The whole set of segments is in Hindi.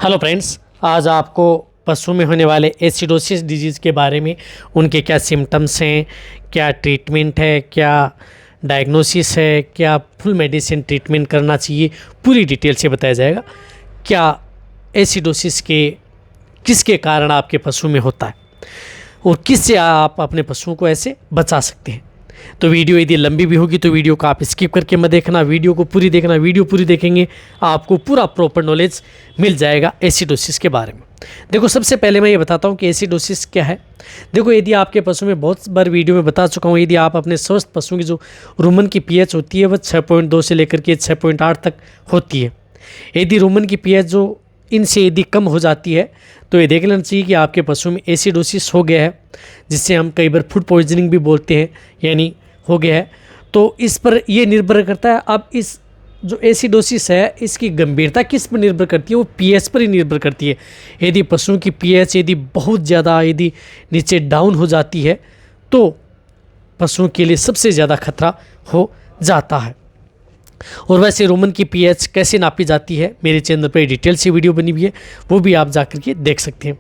हेलो फ्रेंड्स, आज आपको पशु में होने वाले एसिडोसिस डिजीज़ के बारे में, उनके क्या सिम्टम्स हैं, क्या ट्रीटमेंट है, क्या डायग्नोसिस है, क्या फुल मेडिसिन ट्रीटमेंट करना चाहिए, पूरी डिटेल से बताया जाएगा। क्या एसिडोसिस किसके कारण आपके पशु में होता है और किससे आप अपने पशुओं को ऐसे बचा सकते हैं। तो वीडियो यदि लंबी भी होगी तो वीडियो को आप स्किप करके मत देखना, वीडियो को पूरी देखना। वीडियो पूरी देखेंगे आपको पूरा प्रॉपर नॉलेज मिल जाएगा एसिडोसिस के बारे में। देखो, सबसे पहले मैं ये बताता हूँ कि एसिडोसिस क्या है। देखो, यदि आपके पशु में बहुत बार वीडियो में बता चुका हूँ, यदि आप अपने स्वस्थ पशुओं की जो रुमन की पीएच होती है वह 6.2 से लेकर के 6.8 तक होती है। यदि रुमन की पीएच जो इनसे यदि कम हो जाती है तो ये देख लेना चाहिए कि आपके पशु में एसिडोसिस हो गया है, जिससे हम कई बार फूड पॉइजनिंग भी बोलते हैं, यानी हो गया है। तो इस पर ये निर्भर करता है। अब इस जो एसिडोसिस है इसकी गंभीरता किस पर निर्भर करती है, वो पीएच पर ही निर्भर करती है। यदि पशुओं की पीएच यदि बहुत ज़्यादा यदि नीचे डाउन हो जाती है तो पशुओं के लिए सबसे ज़्यादा खतरा हो जाता है। और वैसे रुमन की पीएच कैसे नापी जाती है, मेरे चैनल पर डिटेल से वीडियो बनी हुई है, वो भी आप जा कर के देख सकते हैं।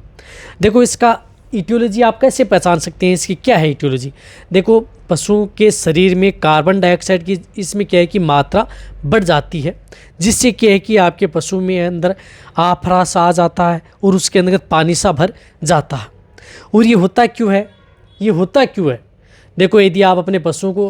देखो, इसका इटियोलॉजी आप कैसे पहचान सकते हैं, इसकी क्या है इटियोलॉजी। देखो, पशुओं के शरीर में कार्बन डाइऑक्साइड की इसमें क्या है कि मात्रा बढ़ जाती है, जिससे क्या है कि आपके पशु में अंदर आफरा सा आ जाता है और उसके अंदर पानी सा भर जाता है। और ये होता क्यों है, ये होता क्यों है। देखो, यदि आप अपने पशुओं को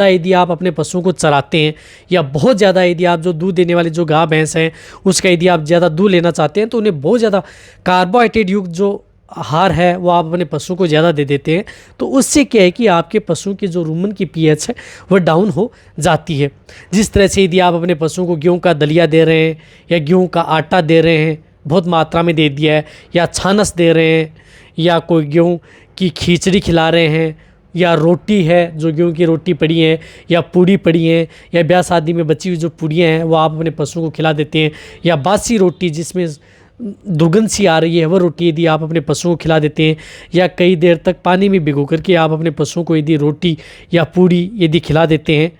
यदि आप अपने पशुओं को चराते हैं या बहुत ज़्यादा यदि आप जो दूध देने वाली जो गाय भैंस हैं उसका यदि आप ज़्यादा दूध लेना चाहते हैं तो उन्हें बहुत ज़्यादा कार्बोहाइड्रेट युक्त जो आहार है वो आप अपने पशु को ज़्यादा दे देते हैं, तो उससे क्या है कि आपके पशु की जो रुमन की पीएच है वह डाउन हो जाती है। जिस तरह से यदि आप अपने पशुओं को गेहूं का दलिया दे रहे हैं या गेहूं का आटा दे रहे हैं, बहुत मात्रा में दे दिया है, या छानस दे रहे हैं, या कोई गेहूं की खिचड़ी खिला रहे हैं, या रोटी है जो गेहूं की रोटी पड़ी है, या पूड़ी पड़ी है, या ब्याह शादी में बची हुई जो पूड़ियाँ हैं वो आप अपने पशुओं को खिला देते हैं, या बासी रोटी जिसमें दुर्गंध सी आ रही है वह रोटी यदि आप अपने पशुओं को खिला देते हैं, या कई देर तक पानी में भिगो करके आप अपने पशुओं को यदि रोटी या पूड़ी यदि खिला देते हैं,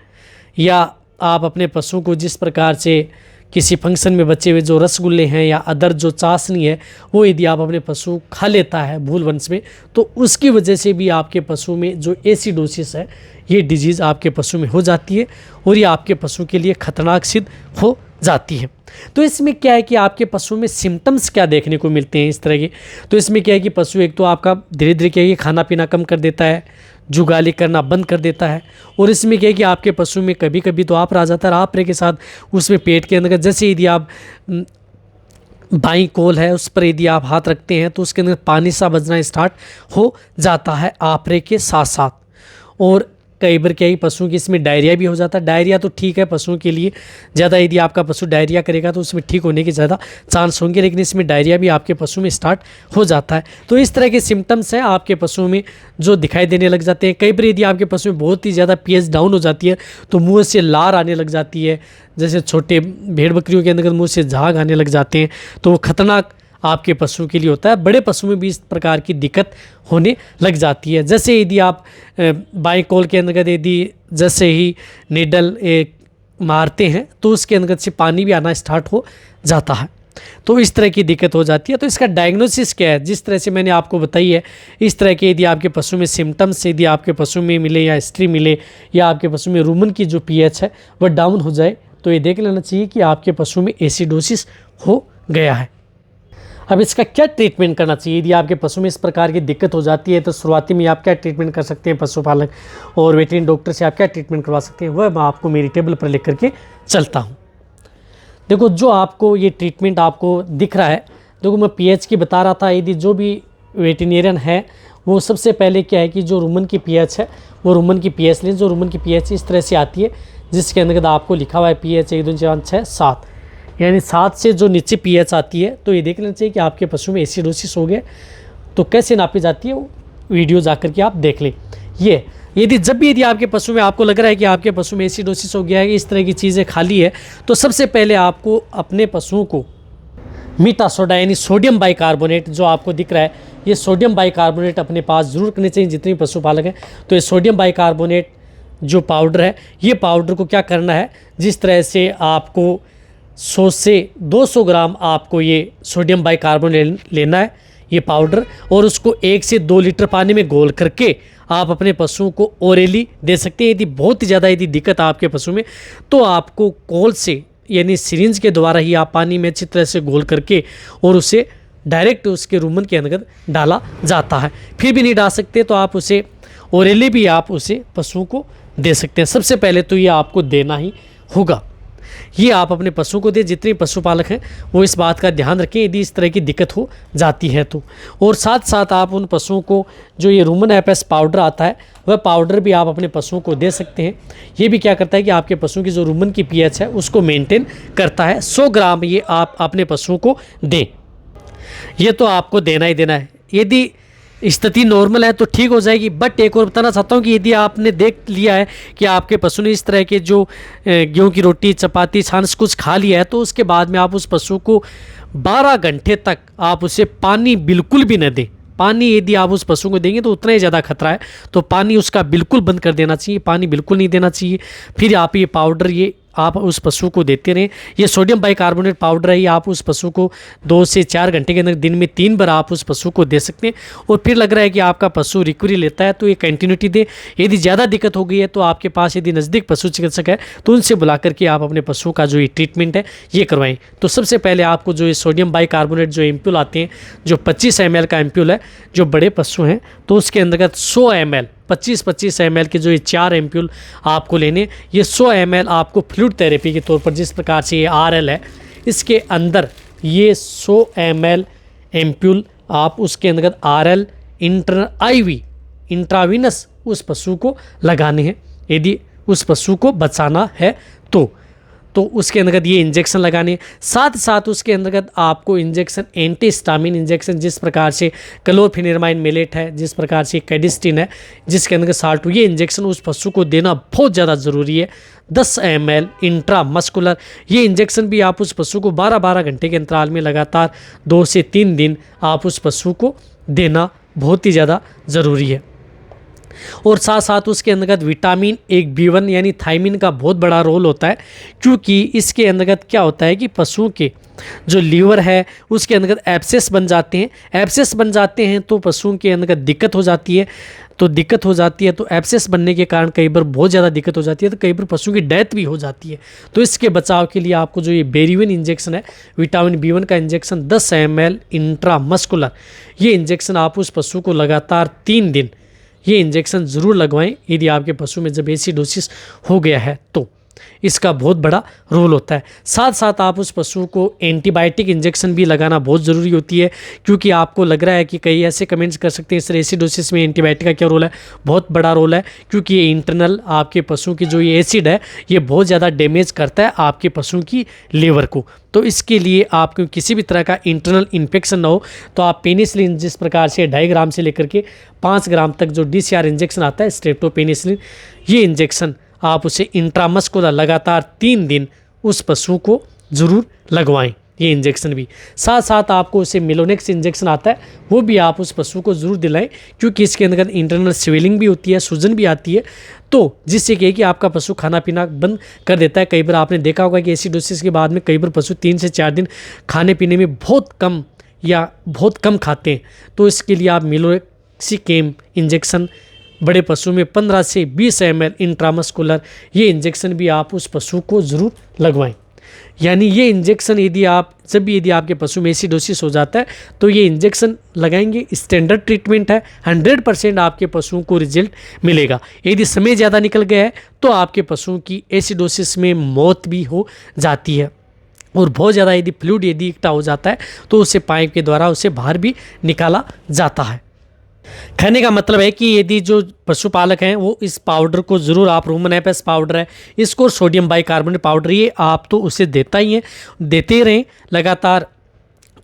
या आप अपने पशुओं को जिस प्रकार से किसी फंक्शन में बचे हुए जो रसगुल्ले हैं या अदर जो चाशनी है वो यदि आप अपने पशु खा लेता है भूलवंश में, तो उसकी वजह से भी आपके पशु में जो एसिडोसिस है ये डिजीज़ आपके पशु में हो जाती है और ये आपके पशु के लिए खतरनाक सिद्ध हो जाती है। तो इसमें क्या है कि आपके पशु में सिम्टम्स क्या देखने को मिलते हैं इस तरह के। तो इसमें क्या है कि पशु एक तो आपका धीरे धीरे क्या है कि खाना पीना कम कर देता है, जुगाली करना बंद कर देता है, और इसमें क्या है कि आपके पशु में कभी कभी तो आप आ जाता है, आपरे के साथ उसमें पेट के अंदर जैसे यदि आप बाई कोल है उस पर यदि आप हाथ रखते हैं तो उसके अंदर पानी सा बजना स्टार्ट हो जाता है आपरे के साथ साथ। और कई बार क्या है पशुओं की इसमें डायरिया भी हो जाता है। डायरिया तो ठीक है पशुओं के लिए, ज़्यादा यदि आपका पशु डायरिया करेगा तो उसमें ठीक होने के ज़्यादा चांस होंगे, लेकिन इसमें डायरिया भी आपके पशु में स्टार्ट हो जाता है। तो इस तरह के सिम्टम्स हैं आपके पशुओं में जो दिखाई देने लग जाते हैं। कई बार यदि आपके पशु में बहुत ही ज़्यादा पीएच डाउन हो जाती है तो मुँह से लार आने लग जाती है, जैसे छोटे भेड़ बकरियों के अंदर मुँह से झाग आने लग जाते हैं, तो वो खतरनाक आपके पशु के लिए होता है। बड़े पशु में भी इस प्रकार की दिक्कत होने लग जाती है। जैसे यदि आप बाई कॉल के अंदर यदि जैसे ही नीडल मारते हैं तो उसके अंदर से पानी भी आना स्टार्ट हो जाता है, तो इस तरह की दिक्कत हो जाती है। तो इसका डायग्नोसिस क्या है, जिस तरह से मैंने आपको बताई है इस तरह के यदि आपके पशु में सिम्टम्स यदि आपके पशु में मिले या हिस्ट्री मिले, या आपके पशु में रुमन की जो पीएच है वह डाउन हो जाए, तो ये देख लेना चाहिए कि आपके पशु में एसिडोसिस हो गया है। अब इसका क्या ट्रीटमेंट करना चाहिए यदि आपके पशु में इस प्रकार की दिक्कत हो जाती है, तो शुरुआती में आप क्या ट्रीटमेंट कर सकते हैं पशुपालक और वेटरनरी डॉक्टर से आप क्या ट्रीटमेंट करवा सकते हैं, वह मैं आपको मेरी टेबल पर लिख करके चलता हूँ। देखो, जो आपको ये ट्रीटमेंट आपको दिख रहा है, देखो मैं पीएच की बता रहा था। यदि जो भी वेटरनेरियन है वो सबसे पहले क्या है कि जो रुमन की पीएच है वो रुमन की पीएच लें। जो रुमन की पीएच इस तरह से आती है जिसके अंदर आपको लिखा हुआ है पीएच 1 2 4 6 7, यानी 7 से जो नीचे पीएच आती है, तो ये देख लेना चाहिए कि आपके पशु में एसिडोसिस हो गया। तो कैसे नापी जाती है वो वीडियो जाकर के आप देख लें। ये यदि आपके पशु में आपको लग रहा है कि आपके पशु में एसिडोसिस हो गया है, इस तरह की चीज़ें खाली है, तो सबसे पहले आपको अपने पशुओं को मीठा सोडा यानी सोडियम बाइकार्बोनेट जो आपको दिख रहा है, ये सोडियम बाइकार्बोनेट अपने पास जरूर करने चाहिए जितने भी पशुपालक हैं। तो ये सोडियम बाइकार्बोनेट जो पाउडर है, ये पाउडर को क्या करना है, जिस तरह से आपको 100 से 200 ग्राम आपको ये सोडियम बाइकार्बोनेट लेना है, ये पाउडर, और उसको 1 से 2 लीटर पानी में घोल करके आप अपने पशुओं को ओरली दे सकते हैं। यदि बहुत ही ज़्यादा यदि दिक्कत आपके पशु में, तो आपको कोल से यानी सिरिंज के द्वारा ही आप पानी में अच्छी तरह से घोल करके और उसे डायरेक्ट उसके रुमन के अंतर्गत डाला जाता है। फिर भी नहीं डाल सकते तो आप उसे ओरली भी आप उसे पशुओं को दे सकते हैं। सबसे पहले तो ये आपको देना ही होगा, ये आप अपने पशुओं को दें। जितने पशुपालक हैं वो इस बात का ध्यान रखें यदि इस तरह की दिक्कत हो जाती है तो। और साथ साथ आप उन पशुओं को जो ये रूमन एपेस पाउडर आता है वह पाउडर भी आप अपने पशुओं को दे सकते हैं। ये भी क्या करता है कि आपके पशुओं की जो रूमन की पीएच है उसको मेंटेन करता है। 100 ग्राम ये आप अपने पशुओं को दें, ये तो आपको देना ही देना है। यदि स्थिति नॉर्मल है तो ठीक हो जाएगी। बट एक और बताना चाहता हूँ कि यदि आपने देख लिया है कि आपके पशु ने इस तरह के जो गेहूं की रोटी, चपाती, छाछ कुछ खा लिया है, तो उसके बाद में आप उस पशु को 12 घंटे तक आप उसे पानी बिल्कुल भी न दें। पानी यदि आप उस पशु को देंगे तो उतना ही ज़्यादा खतरा है, तो पानी उसका बिल्कुल बंद कर देना चाहिए, पानी बिल्कुल नहीं देना चाहिए। फिर आप ये पाउडर ये आप उस पशु को देते रहें। ये सोडियम बाइकार्बोनेट पाउडर है, ये आप उस पशु को 2 से 4 घंटे के अंदर दिन में 3 बार आप उस पशु को दे सकते हैं। और फिर लग रहा है कि आपका पशु रिकवरी लेता है तो ये कंटिन्यूटी दे। यदि ज़्यादा दिक्कत हो गई है तो आपके पास यदि नज़दीक पशु चिकित्सक है तो उनसे बुला करके आप अपने पशु का जो ये ट्रीटमेंट है ये करवाएं। तो सबसे पहले आपको जो ये सोडियम बाइकार्बोनेट जो एम्प्यूल आते हैं, जो 25 ml का एम्प्यूल है, जो बड़े पशु हैं तो उसके अंतर्गत 100 ml 25-25 ml के जो ये 4 एम्प्यूल आपको लेने। ये 100 ml आपको फ्लूइड थेरेपी के तौर पर, जिस प्रकार से ये RL है, इसके अंदर ये 100 ml एम्प्यूल आप उसके अंतर्गत RL IV इंट्रावीनस उस पशु को लगाने हैं यदि उस पशु को बचाना है तो उसके अंतर्गत ये इंजेक्शन लगाने। साथ साथ उसके अंतर्गत आपको इंजेक्शन एंटीहिस्टामिन इंजेक्शन, जिस प्रकार से क्लोरफेनिरमाइन मेलेट है, जिस प्रकार से कैडिस्टिन है, जिसके अंतर्गत साल्टू, ये इंजेक्शन उस पशु को देना बहुत ज़्यादा ज़रूरी है। 10 ml इंट्रामस्कुलर ये इंजेक्शन भी आप उस पशु को 12-12 घंटे के अंतराल में लगातार 2 से 3 दिन आप उस पशु को देना बहुत ही ज़्यादा ज़रूरी है। और साथ साथ उसके अंतर्गत विटामिन एक B1 यानी थायमिन का बहुत बड़ा रोल होता है, क्योंकि इसके अंतर्गत क्या होता है कि पशुओं के जो लीवर है उसके अंतर्गत एब्सेस बन जाते हैं। एब्सेस बन जाते हैं तो पशुओं के अंतर्गत दिक्कत हो जाती है, तो एब्सेस बनने के कारण कई बार बहुत ज़्यादा दिक्कत हो जाती है, तो कई बार पशुओं की डेथ भी हो जाती है। तो इसके बचाव के लिए आपको जो ये बेरिविन इंजेक्शन है, विटामिन B1 का इंजेक्शन 10 ml इंट्रामस्कुलर, ये इंजेक्शन आप उस पशु को लगातार 3 दिन ये इंजेक्शन ज़रूर लगवाएं। यदि आपके पशु में जब एसिडोसिस हो गया है तो इसका बहुत बड़ा रोल होता है। साथ साथ आप उस पशु को एंटीबायोटिक इंजेक्शन भी लगाना बहुत ज़रूरी होती है, क्योंकि आपको लग रहा है कि कई ऐसे कमेंट्स कर सकते हैं सर एसिडोसिस में एंटीबायोटिक का क्या रोल है। बहुत बड़ा रोल है, क्योंकि ये इंटरनल आपके पशु की जो ये एसिड है ये बहुत ज़्यादा डैमेज करता है आपके पशु की लीवर को। तो इसके लिए आपको किसी भी तरह का इंटरनल इन्फेक्शन ना हो तो आप पेनिसिलिन, जिस प्रकार से 2.5 ग्राम से लेकर के 5 ग्राम तक जो DCR इंजेक्शन आता है, स्ट्रेप्टोपेनिसिलिन, ये इंजेक्शन आप उसे इंट्रामस्कुलर लगातार 3 दिन उस पशु को ज़रूर लगवाएं। ये इंजेक्शन भी साथ साथ आपको उसे मिलोनेक्स इंजेक्शन आता है, वो भी आप उस पशु को ज़रूर दिलाएं, क्योंकि इसके अंदर इंटरनल स्वेलिंग भी होती है, सूजन भी आती है, तो जिससे कि आपका पशु खाना पीना बंद कर देता है। कई बार आपने देखा होगा कि एसिडोसिस के बाद में कई बार पशु 3 से 4 दिन खाने पीने में बहुत कम खाते हैं। तो इसके लिए आप मिलोनेक्सिकेम इंजेक्शन बड़े पशु में 15 से 20 ml इंट्रामस्कुलर, ये इंजेक्शन भी आप उस पशु को ज़रूर लगवाएं। यानी ये इंजेक्शन यदि आपके पशु में एसिडोसिस हो जाता है तो ये इंजेक्शन लगाएंगे, स्टैंडर्ड ट्रीटमेंट है, 100% आपके पशुओं को रिजल्ट मिलेगा। यदि समय ज़्यादा निकल गया है तो आपके पशुओं की एसिडोसिस में मौत भी हो जाती है। और बहुत ज़्यादा यदि फ्लूइड इकट्ठा हो जाता है तो उसे पाइप के द्वारा उसे बाहर भी निकाला जाता है। कहने का मतलब है कि यदि जो पशुपालक हैं वो इस पाउडर को ज़रूर, आप रूमन एपेस पाउडर है, इसको सोडियम बाइकार्बोनेट पाउडर, ये आप तो उसे देते ही रहें लगातार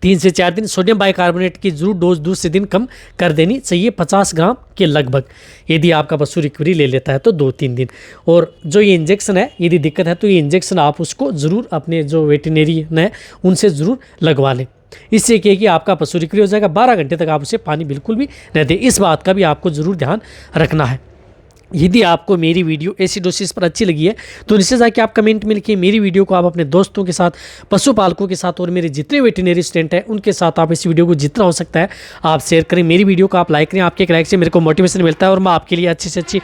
3 से 4 दिन। सोडियम बाइकार्बोनेट की जरूर डोज दूसरे दिन कम कर देनी चाहिए 50 ग्राम के लगभग। यदि आपका पशु रिकवरी ले लेता है तो 2-3 दिन। और जो ये इंजेक्शन है, यदि दिक्कत है तो ये इंजेक्शन आप उसको ज़रूर अपने जो वेटरनरी है उनसे ज़रूर लगवा लें। इससे क्या कि आपका पशु रिकवरी हो जाएगा। 12 घंटे तक आप उसे पानी बिल्कुल भी न दें, इस बात का भी आपको ज़रूर ध्यान रखना है। यदि आपको मेरी वीडियो एसिडोसिस पर अच्छी लगी है तो नीचे जाके आप कमेंट में लिखिए। मेरी वीडियो को आप अपने दोस्तों के साथ, पशुपालकों के साथ और मेरे जितने वेटरनरी स्टूडेंट हैं उनके साथ आप इस वीडियो को जितना हो सकता है आप शेयर करें। मेरी वीडियो को आप लाइक करें। आपके एक लाइक से मेरे को मोटिवेशन मिलता है और मैं आपके लिए अच्छी से अच्छी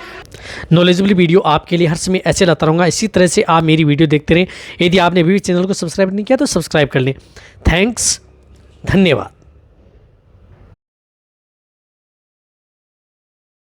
नॉलेजेबल वीडियो आपके लिए हर समय ऐसे लाता रहूँगा। इसी तरह से आप मेरी वीडियो देखते रहें। यदि आपने अभी भी चैनल को सब्सक्राइब नहीं किया तो सब्सक्राइब कर लें। थैंक्स, धन्यवाद।